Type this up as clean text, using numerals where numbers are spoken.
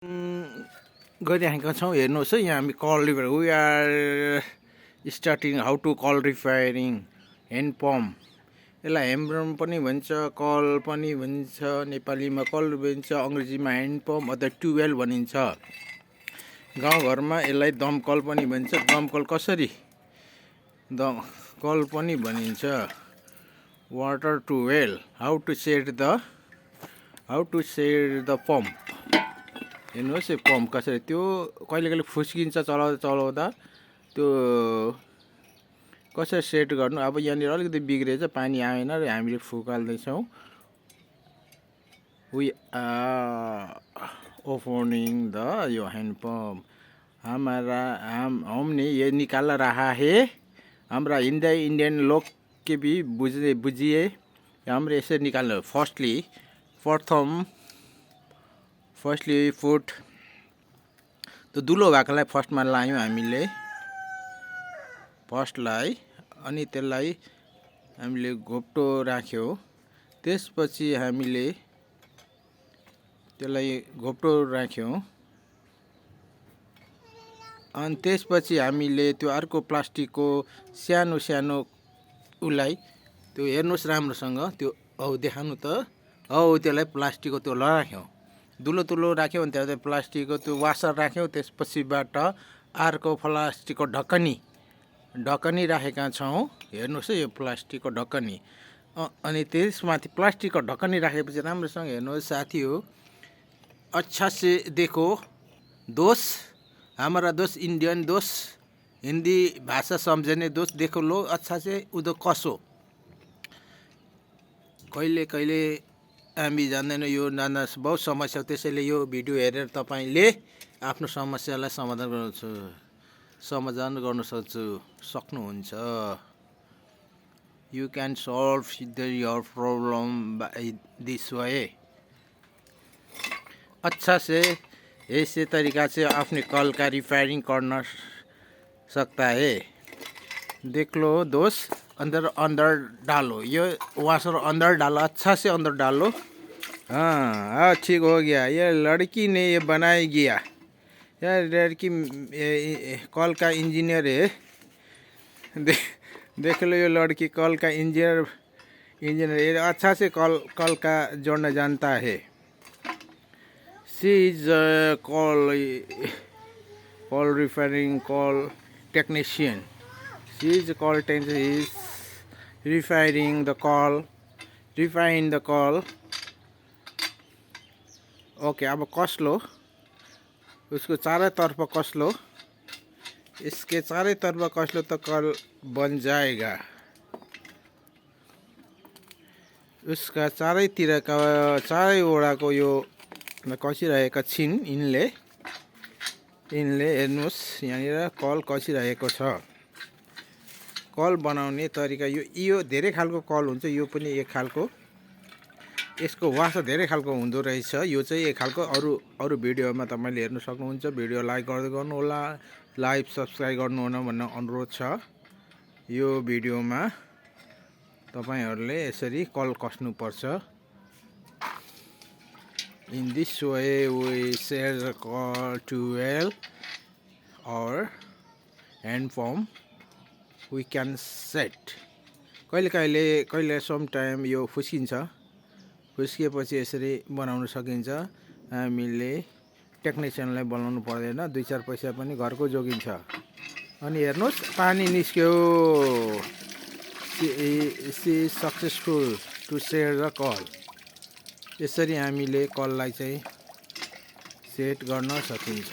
गरिरहेका छौँ। हेर्नुहोस् है, यहाँ हामी कल repair we are starting how to कल रिपेयरिङ ह्यान्ड पम्प। यसलाई ह्यान्ड पनि भन्छ, कल पनि भन्छ, नेपालीमा कल भनिन्छ, अङ्ग्रेजीमा ह्यान्ड पम्प अथवा ट्युबवेल भनिन्छ। गाउँघरमा यसलाई दमकल पनि भन्छ। दमकल कसरी कल पनि भनिन्छ। Water to well, how to set the pump. हेर्नुहोस् यो पम्प कसरी, त्यो कहिले कहिले फुस्किन्छ चलाउँदा त्यो कसरी सेट गर्नु। अब यहाँनिर अलिकति बिग्रेछ, पानी आएन र हामीले फुकाल्दैछौँ। वी आर ओपनिङ द यो हैंड पंप। हमने ये निकाल रहा है। हमारा इंडियन लोग के भी बुझिए, हमरे ऐसे निकाल्नु। फर्स्टली फुट त्यो दुलो भएकोलाई फर्स्टमा लायौँ हामीले, फर्स्टलाई, अनि त्यसलाई हामीले घोप्टो राख्यौँ। त्यसपछि हामीले त्यसलाई घोप्टो राख्यौँ, अनि त्यसपछि हामीले त्यो अर्को प्लास्टिकको सानो सानो उसलाई त्यो हेर्नुहोस् राम्रोसँग, त्यो देखाउनु त, त्यसलाई प्लास्टिकको त्यो राख्यौँ, दुलो राख्यौँ। अनि त्यहाँ प्लास्टिकको त्यो वासर राख्यौँ। त्यसपछिबाट अर्को प्लास्टिकको ढकनी राखेका छौँ। हेर्नुहोस् है, यो प्लास्टिकको ढकनी। अनि त्यसमाथि प्लास्टिकको ढकनी राखेपछि राम्रोसँग हेर्नुहोस् साथी हो, अच्छा से देखो दोस्त, हमारा दोस्त इंडियन दोस्त, हिंदी भाषा समझने दोस्त, देखो लो अच्छा से उधर कसो। कहिले कहिले हामी जान्दैन, यो नाना बहुत समस्या हो। त्यसैले यो भिडियो हेरेर तपाईँले आफ्नो समस्यालाई समाधान गर्न सक्नुहुन्छ। You can solve your problem by this way. अच्छा से ऐसे तरीका से अपने कल का रिपेयरिंग करना सकता है। देख लो दोस्त, अंदर डालो, ये वाशर अंदर डालो, अच्छा से अंदर डालो। हाँ, ठीक हो गया। ये लड़की ने ये बनाई गया। यार लड़की कल का इंजीनियर है। देख लो, ये लड़की कल का इंजीनियर अच्छा से कल का जोड़ना जानता है। She is call repairing call technician. She is called is repairing the call, refine the call. Okay, अब कस लो, उसको चारों तरफ कस लो, इसके चारों तरफ कस लो तो कल बन जाएगा। उसका चारैतिर का चारैवटा को यो कसिरहेको छिन् यिनले हेर्नुहोस्, यहाँनिर कल कसिरहेको छ। कल बनाउने तरिका यो धेरै खालको कल हुन्छ। यो पनि एक खालको, यसको वासा धेरै खालको हुँदो रहेछ। यो चाहिँ एक खालको। अरू भिडियोमा तपाईँले हेर्न सक्नुहुन्छ। भिडियो लाइक गर्दै गर्नु होला, लाइभ सब्स्क्राइब गर्नु होला भन्ने अनुरोध छ। यो भिडियोमा तपाईँहरूले यसरी कल कस्नुपर्छ। In this way we set the कल to well or hand pump we can set। कहिले समटाइम यो फुस्किन्छ, फुस्किएपछि यसरी बनाउन सकिन्छ। हामीले टेक्निसियनलाई बोलाउनु पर्दैन, 2-4 पैसा पनि घरको जोगिन्छ। अनि हेर्नुहोस्, पानी निस्क्यो। See successful to set the कल। यसरी हामीले कललाई चाहिँ सेट गर्न सकिन्छ।